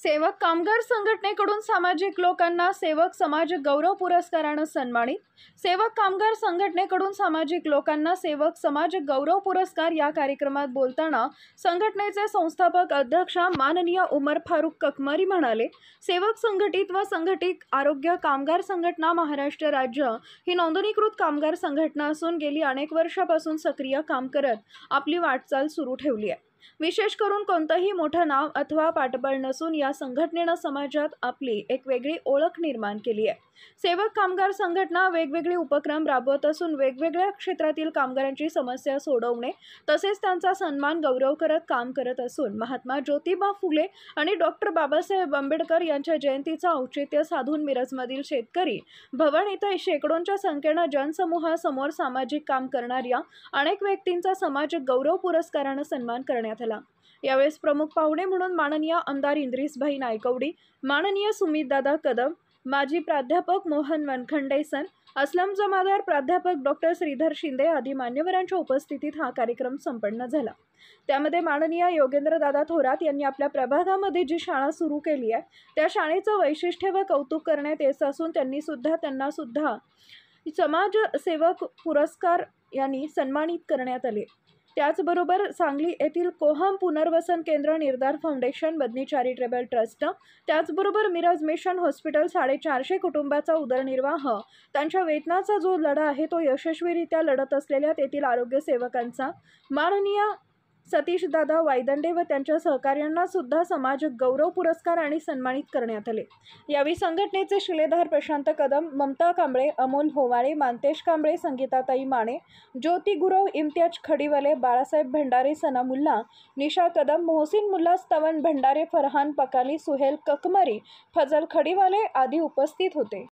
सेवक कामगार संघटनेकडून सामाजिक लोकांना सेवक समाज गौरव पुरस्कारानं सन्मानित। सेवक कामगार संघटनेकडून सामाजिक लोकांना सेवक समाज गौरव पुरस्कार या कार्यक्रमात बोलताना संघटनेचे संस्थापक अध्यक्ष माननीय उमर फारूक ककमरी म्हणाले, सेवक संघटित व संघटित आरोग्य कामगार संघटना महाराष्ट्र राज्य ही नोंदणीकृत कामगार संघटना असून गेली अनेक वर्षापासून सक्रिय काम करत आपली वाटचाल सुरू ठेवली आहे। विशेष करून कोणतंही मोठं नाव अथवा पाठबळ नसून या संघटनेनं समाजात आपली एक वेगळी ओळख निर्माण केली आहे। सेवक कामगार संघटना वेगवेगळे उपक्रम राबवत असून वेगवेगळ्या क्षेत्रातील कामगारांची समस्या सोडवणे तसेच त्यांचा सन्मान गौरव करत काम करत असून महात्मा ज्योतिबा फुले आणि डॉक्टर बाबासाहेब आंबेडकर यांच्या जयंतीचं औचित्य साधून मिरजमधील शेतकरी भवन इथं शेकडोंच्या संख्येनं जनसमूहासमोर सामाजिक काम करणाऱ्या अनेक व्यक्तींचा समाज गौरव पुरस्कारानं सन्मान करण्यात आला। यावेळेस प्रमुख पाहुणे म्हणून माननीय आमदार इंद्रिसभाई नायकवडी, माननीय सुमितदादा कदम, माजी प्राध्यापक मोहन वनखंडे सर, असलम जमादार, प्राध्यापक डॉक्टर श्रीधर शिंदे आदी मान्यवरांच्या उपस्थितीत हा कार्यक्रम संपन्न झाला। त्यामध्ये माननीय योगेंद्रदादा थोरात यांनी आपल्या प्रभागामध्ये जी शाळा सुरू केली आहे त्या शाळेचं वैशिष्ट्य व कौतुक करण्यात येत असून त्यांना सुद्धा समाज सेवक पुरस्कार यांनी सन्मानित करण्यात आले। त्याचबरोबर सांगली येथील कोहम पुनर्वसन केंद्र, निर्धार फाउंडेशन, बदनी चॅरिटेबल ट्रस्ट, त्याचबरोबर मिरज मिशन हॉस्पिटल 450 कुटुंबाचा उदरनिर्वाह त्यांच्या वेतनाचा जो लढा आहे तो यशस्वीरित्या लढत असलेल्या तेथील आरोग्य सेवकांचा माननीय सतीशदादा वायदंडे व त्यांच्या सहकार्यांना सुद्धा समाज गौरव पुरस्कार आणि सन्मानित करण्यात आले। यावेळी संघटनेचे शिलेदार प्रशांत कदम, ममता कांबळे, अमोल होवाळे, मानतेश कांबळे, संगीताताई माने, ज्योती गुरव, इम्तियाज खडीवाले, बाळासाहेब भंडारे, सना मुल्ला, निशा कदम, मोहसिन मुल्ला, स्तवन भंडारे, फरहान पकाली, सुहेल ककमरी, फजल खडीवाले आदी उपस्थित होते।